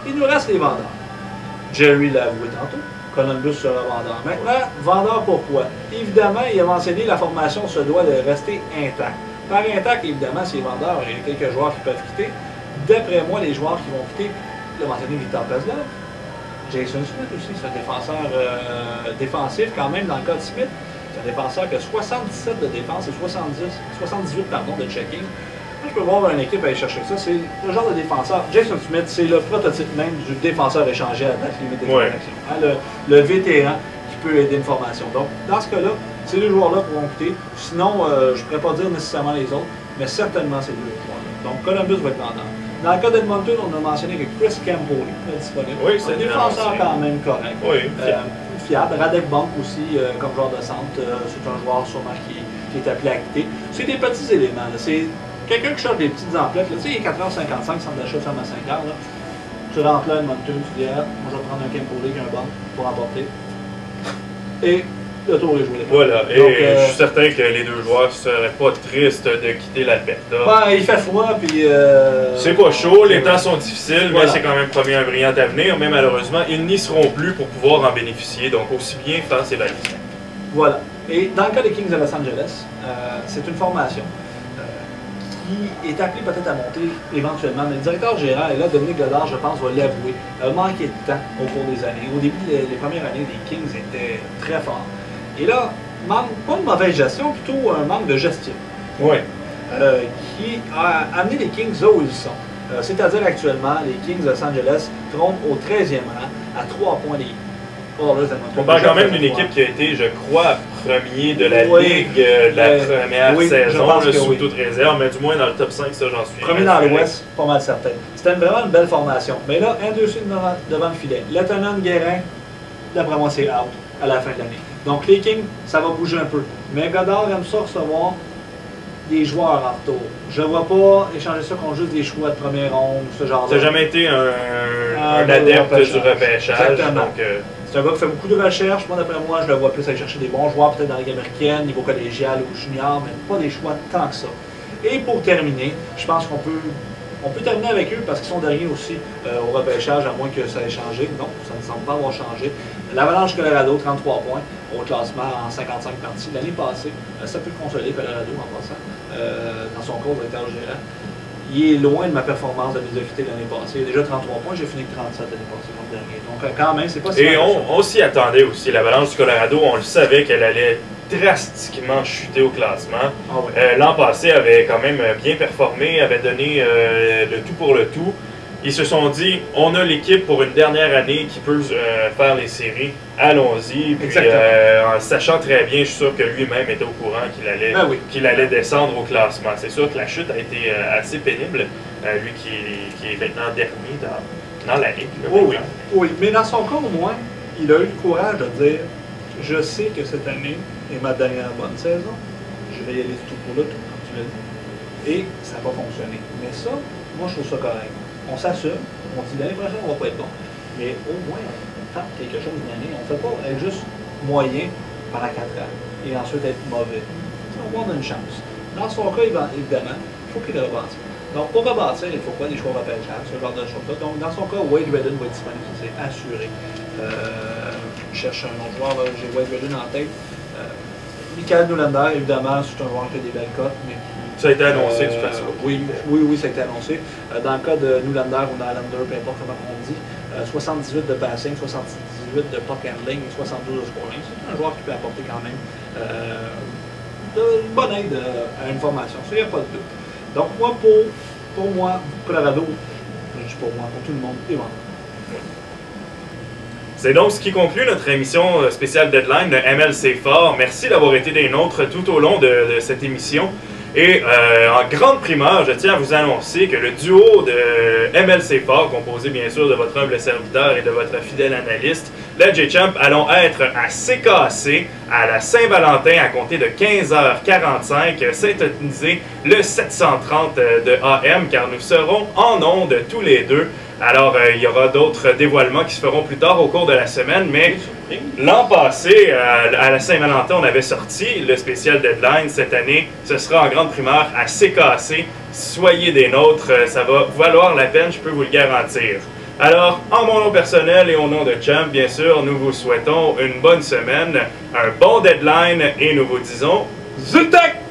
Il nous reste les vendeurs. Jerry l'a avoué tantôt. Columbus sera vendeur. Maintenant, vendeur pourquoi? Évidemment, il a mentionné la formation se doit de rester intacte. Par intact, évidemment, c'est vendeur. Il y a quelques joueurs qui peuvent quitter. D'après moi, les joueurs qui vont quitter, il a mentionné Victor Kozlov. Jason Smith aussi, c'est un défenseur défensif quand même dans le cas de Smith. C'est un défenseur qui a 77 de défense et 78 pardon, de checking. Moi, je peux voir une équipe aller chercher ça. C'est le genre de défenseur. Jason Smith, c'est le prototype même du défenseur échangé à date limite des transactions. Hein, le vétéran qui peut aider une formation. Donc, dans ce cas-là, ces deux joueurs-là pourront quitter. Sinon, je ne pourrais pas dire nécessairement les autres, mais certainement ces deux joueurs-là. Donc, Columbus va être vendeur. Dans le cas d'Edmonton, on a mentionné que Chris Campbell est disponible. Oui, c'est un défenseur quand même correct. Oui, fiable. Radek Bank aussi, comme joueur de centre, c'est un joueur sûrement qui est appelé à quitter. C'est des petits éléments. C'est quelqu'un qui cherche des petites emplettes. Tu sais, il est 4h55, centre d'achat ferme à 5h. Là. Tu rentres là, Edmonton, tu dis, ah, moi je vais prendre un Campbell et un banc pour emporter. Et le tour est joué. Voilà, et donc, je suis certain que les deux joueurs ne seraient pas tristes de quitter l'Alberta. Ben, il fait froid, puis... c'est pas chaud, les temps sont difficiles, voilà. mais c'est quand même promis un brillant avenir. Mais malheureusement, ils n'y seront plus pour pouvoir en bénéficier, donc aussi bien faire ses valises. Voilà. Et dans le cas des Kings de Los Angeles, c'est une formation qui est appelée peut-être à monter éventuellement. Mais le directeur général, et là, Dominique Godard, je pense, va l'avouer, a manqué de temps au cours des années. Au début, les premières années, les Kings étaient très forts. Et là, pas une mauvaise gestion, plutôt un manque de gestion. Oui. Qui a amené les Kings là où ils sont. C'est-à-dire actuellement, les Kings de Los Angeles trônent au 13e rang, à 3 points des Oilers. On parle quand même d'une équipe qui a été, je crois, premier de la Ligue de la première saison, sous toute réserve, mais du moins dans le top 5, ça j'en suis. Premier dans l'Ouest, pas mal certain. C'était vraiment une belle formation. Mais là, Anderson devant le filet. Lieutenant Guérin, d'après moi, c'est out à la fin de l'année. Donc les Kings, ça va bouger un peu. Mais Godard aime ça recevoir des joueurs en retour. Je ne vois pas échanger ça contre juste des choix de première ronde, ce genre-là. Ça n'a jamais été un adepte du repêchage. Donc, c'est un gars qui fait beaucoup de recherches. Moi, d'après moi, je le vois plus aller chercher des bons joueurs, peut-être dans la Ligue américaine, niveau collégial ou junior, mais pas des choix tant que ça. Et pour terminer, je pense qu'on peut terminer avec eux parce qu'ils sont derrière aussi au repêchage, à moins que ça ait changé. Non, ça ne semble pas avoir changé. L'Avalanche Colorado, 33 points au classement en 55 parties. L'année passée, ça peut consolider Colorado en passant, dans son cours directeur général. Il est loin de ma performance de médiocrité l'année passée. Il y a déjà 33 points, j'ai fini avec 37 l'année passée contre le dernier. Donc quand même, c'est pas si... Et on s'y attendait aussi. L'Avalanche du Colorado, on le savait qu'elle allait drastiquement chuter au classement. Ah ouais. L'an passé avait quand même bien performé, avait donné le tout pour le tout. Ils se sont dit, on a l'équipe pour une dernière année qui peut faire les séries, allons-y. En sachant très bien, je suis sûr que lui-même était au courant qu'il allait descendre au classement. C'est sûr que la chute a été assez pénible, lui qui est maintenant dernier dans la ligue. Oui, mais dans son cas, au moins, il a eu le courage de dire, je sais que cette année est ma dernière bonne saison, je vais y aller tout pour le tout, comme tu l'as dit. Et ça n'a pas fonctionné. Mais ça, moi, je trouve ça correct. On s'assume, on dit l'année prochaine, on va pas être bon. Mais au moins, on tente quelque chose une année. On ne fait pas être juste moyen pendant 4 ans et ensuite être mauvais. Au moins, on a une chance. Dans son cas, évidemment, il faut qu'il rebâtisse. Donc, pour rebâtir, il faut quoi? Des choix repêchages, ce genre de choses-là. Donc, dans son cas, Wade Redden va être disponible, c'est assuré. Je cherche un autre joueur, j'ai Wade Redden en tête. Michael Nylander, évidemment, c'est un joueur qui a des belles cotes, mais ça a été annoncé du Facebook. Oui, ça a été annoncé. Dans le cas de Nylander ou Nylander, peu importe comment on dit, 78 de passing, 78 de puck handling et 72 de scoring. C'est un joueur qui peut apporter quand même une bonne aide à une formation. Ça, il n'y a pas de doute. Donc, moi, pour moi, Colorado, je dis pour moi, pour tout le monde, et voilà. C'est donc ce qui conclut notre émission spéciale Deadline de MLC Fort. Merci d'avoir été des nôtres tout au long de cette émission. Et en grande primeur, je tiens à vous annoncer que le duo de MLC Fort, composé bien sûr de votre humble serviteur et de votre fidèle analyste, le J-Champ, allons être à CKC à la Saint-Valentin à compter de 15h45, syntoniser le 730 de AM, car nous serons en ondes tous les deux. Alors, il y aura d'autres dévoilements qui se feront plus tard au cours de la semaine, mais l'an passé, à la Saint-Valentin, on avait sorti le spécial Deadline. Cette année, ce sera en grande primeur à CKC. Soyez des nôtres, ça va valoir la peine, je peux vous le garantir. Alors, en mon nom personnel et au nom de Champ, bien sûr, nous vous souhaitons une bonne semaine, un bon deadline et nous vous disons Zultec!